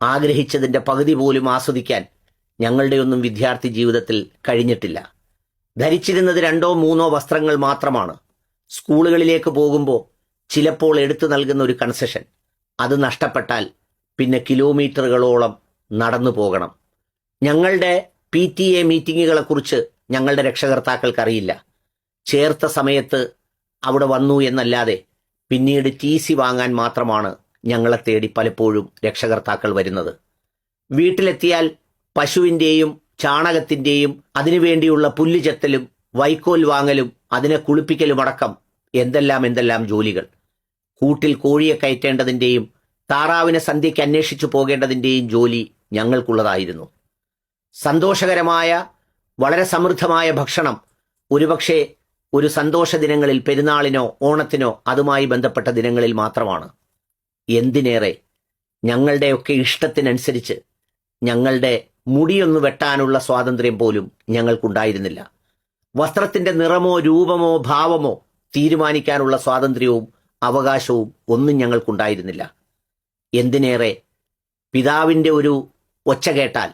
ആഗ്രഹിച്ചതിൻ്റെ പകുതി പോലും ആസ്വദിക്കാൻ ഞങ്ങളുടെയൊന്നും വിദ്യാർത്ഥി ജീവിതത്തിൽ കഴിഞ്ഞിട്ടില്ല. ധരിച്ചിരുന്നത് 2-3 വസ്ത്രങ്ങൾ മാത്രമാണ്. സ്കൂളുകളിലേക്ക് പോകുമ്പോൾ ചിലപ്പോൾ എടുത്തു നൽകുന്ന ഒരു കൺസെഷൻ, അത് നഷ്ടപ്പെട്ടാൽ പിന്നെ കിലോമീറ്ററുകളോളം നടന്നു പോകണം. ഞങ്ങളുടെ PTA മീറ്റിങ്ങുകളെക്കുറിച്ച് ഞങ്ങളുടെ രക്ഷകർത്താക്കൾക്കറിയില്ല. ചേർത്ത സമയത്ത് അവിടെ വന്നു എന്നല്ലാതെ പിന്നീട് TC വാങ്ങാൻ മാത്രമാണ് ഞങ്ങളെ തേടി പലപ്പോഴും രക്ഷകർത്താക്കൾ വരുന്നത്. വീട്ടിലെത്തിയാൽ പശുവിൻ്റെയും ചാണകത്തിൻ്റെയും അതിനുവേണ്ടിയുള്ള പുല്ല് ചെത്തലും വൈക്കോൽ വാങ്ങലും അതിനെ കുളിപ്പിക്കലുമടക്കം എന്തെല്ലാം ജോലികൾ. കൂട്ടിൽ കോഴിയെ കയറ്റേണ്ടതിൻ്റെയും താറാവിനെ സന്ധ്യയ്ക്ക് അന്വേഷിച്ചു പോകേണ്ടതിൻ്റെയും ജോലി ഞങ്ങൾക്കുള്ളതായിരുന്നു. സന്തോഷകരമായ വളരെ സമൃദ്ധമായ ഭക്ഷണം ഒരുപക്ഷെ ഒരു സന്തോഷ ദിനങ്ങളിൽ, പെരുന്നാളിനോ ഓണത്തിനോ അതുമായി ബന്ധപ്പെട്ട ദിനങ്ങളിൽ മാത്രമാണ്. എന്തിനേറെ ഞങ്ങളുടെയൊക്കെ ഇഷ്ടത്തിനനുസരിച്ച് ഞങ്ങളുടെ മുടിയൊന്നു വെട്ടാനുള്ള സ്വാതന്ത്ര്യം പോലും ഞങ്ങൾക്കുണ്ടായിരുന്നില്ല. വസ്ത്രത്തിന്റെ നിറമോ രൂപമോ ഭാവമോ തീരുമാനിക്കാനുള്ള സ്വാതന്ത്ര്യവും അവകാശവും ഒന്നും ഞങ്ങൾക്കുണ്ടായിരുന്നില്ല. എന്തിനേറെ പിതാവിൻ്റെ ഒരു ഒച്ച കേട്ടാൽ,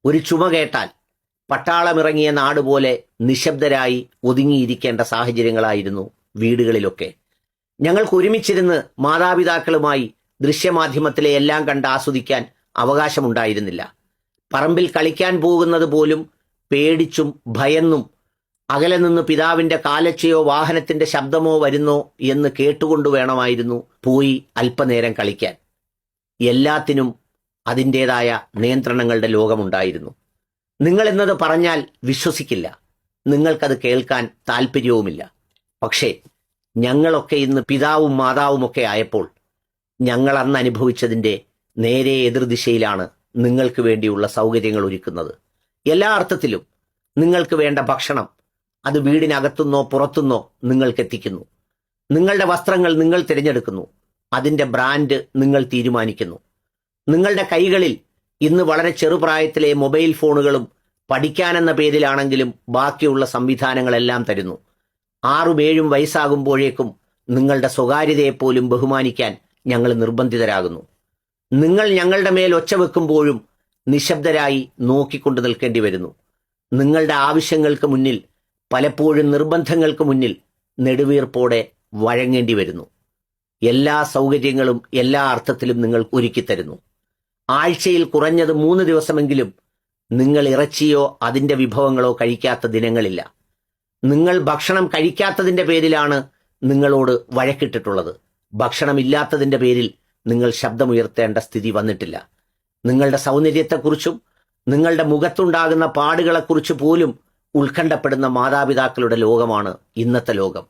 ഒരു ചുമ കേട്ടാൽ പട്ടാളമിറങ്ങിയ നാടുപോലെ നിശബ്ദരായി ഒതുങ്ങിയിരിക്കേണ്ട സാഹചര്യങ്ങളായിരുന്നു വീടുകളിലൊക്കെ. ഞങ്ങൾക്ക് ഒരുമിച്ചിരുന്ന് മാതാപിതാക്കളുമായി ദൃശ്യമാധ്യമത്തിലെ എല്ലാം കണ്ട് ആസ്വദിക്കാൻ അവകാശമുണ്ടായിരുന്നില്ല. പറമ്പിൽ കളിക്കാൻ പോകുന്നത് പോലും പേടിച്ചും ഭയന്നും അകലെ നിന്ന് പിതാവിൻ്റെ കാലച്ചയോ വാഹനത്തിന്റെ ശബ്ദമോ വരുന്നോ എന്ന് കേട്ടുകൊണ്ടു വേണമായിരുന്നു പോയി അല്പനേരം കളിക്കാൻ. എല്ലാത്തിനും അതിൻ്റെതായ നിയന്ത്രണങ്ങളുടെ ലോകമുണ്ടായിരുന്നു. നിങ്ങളെന്നത് പറഞ്ഞാൽ വിശ്വസിക്കില്ല, നിങ്ങൾക്കത് കേൾക്കാൻ താല്പര്യവുമില്ല. പക്ഷേ ഞങ്ങളൊക്കെ ഇന്ന് പിതാവും മാതാവുമൊക്കെ ആയപ്പോൾ ഞങ്ങൾ അന്ന് അനുഭവിച്ചതിൻ്റെ നേരെ എതിർദിശയിലാണ് നിങ്ങൾക്ക് വേണ്ടിയുള്ള സൗകര്യങ്ങൾ ഒരുക്കുന്നത്. എല്ലാ അർത്ഥത്തിലും നിങ്ങൾക്ക് വേണ്ട ഭക്ഷണം അത് വീടിനകത്തുനിന്നോ പുറത്തുനിന്നോ നിങ്ങൾക്ക് എത്തിക്കുന്നു. നിങ്ങളുടെ വസ്ത്രങ്ങൾ നിങ്ങൾ തിരഞ്ഞെടുക്കുന്നു, അതിൻ്റെ ബ്രാൻഡ് നിങ്ങൾ തീരുമാനിക്കുന്നു. നിങ്ങളുടെ കൈകളിൽ ഇന്ന് വളരെ ചെറുപ്രായത്തിലെ മൊബൈൽ ഫോണുകളും പഠിക്കാനെന്ന പേരിലാണെങ്കിലും ബാക്കിയുള്ള സംവിധാനങ്ങളെല്ലാം തരുന്നു. 6-7 വയസ്സാകുമ്പോഴേക്കും നിങ്ങളുടെ സ്വകാര്യതയെപ്പോലും ബഹുമാനിക്കാൻ ഞങ്ങൾ നിർബന്ധിതരാകുന്നു. നിങ്ങൾ ഞങ്ങളുടെ മേൽ ഒച്ച വെക്കുമ്പോഴും നിശബ്ദരായി നോക്കിക്കൊണ്ട് നിൽക്കേണ്ടി വരുന്നു. നിങ്ങളുടെ ആവശ്യങ്ങൾക്ക് മുന്നിൽ, പലപ്പോഴും നിർബന്ധങ്ങൾക്ക് മുന്നിൽ നെടുവീർപ്പോടെ വഴങ്ങേണ്ടി വരുന്നു. എല്ലാ സൗകര്യങ്ങളും എല്ലാ അർത്ഥത്തിലും നിങ്ങൾ ഒരുക്കിത്തരുന്നു. ആഴ്ചയിൽ കുറഞ്ഞത് 3 ദിവസമെങ്കിലും നിങ്ങൾ ഇറച്ചിയോ അതിൻ്റെ വിഭവങ്ങളോ കഴിക്കാത്ത ദിനങ്ങളില്ല. നിങ്ങൾ ഭക്ഷണം കഴിക്കാത്തതിൻ്റെ പേരിലാണ് നിങ്ങളോട് വഴക്കിട്ടിട്ടുള്ളത്. ഭക്ഷണമില്ലാത്തതിൻ്റെ പേരിൽ നിങ്ങൾ ശബ്ദമുയർത്തേണ്ട സ്ഥിതി വന്നിട്ടില്ല. നിങ്ങളുടെ സൗന്ദര്യത്തെക്കുറിച്ചും നിങ്ങളുടെ മുഖത്തുണ്ടാകുന്ന പാടുകളെക്കുറിച്ച് പോലും ഉത്കണ്ഠപ്പെടുന്ന മാതാപിതാക്കളുടെ ലോകമാണ് ഇന്നത്തെ ലോകം.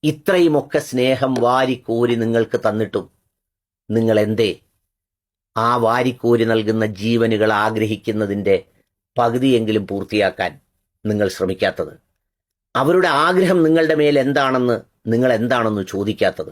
ഇത്രയുമൊക്കെ സ്നേഹം വാരിക്കോരി നിങ്ങൾക്ക് തന്നിട്ടും നിങ്ങൾ എന്തേ ആ വാരിക്കോരി നൽകുന്ന ജീവനുകൾ ആഗ്രഹിക്കുന്നതിൻ്റെ പകുതിയെങ്കിലും പൂർത്തിയാക്കാൻ നിങ്ങൾ ശ്രമിക്കാത്തത്? അവരുടെ ആഗ്രഹം നിങ്ങളുടെ മേൽ എന്താണെന്ന് നിങ്ങൾ എന്താണെന്ന് ചോദിക്കാത്തത്?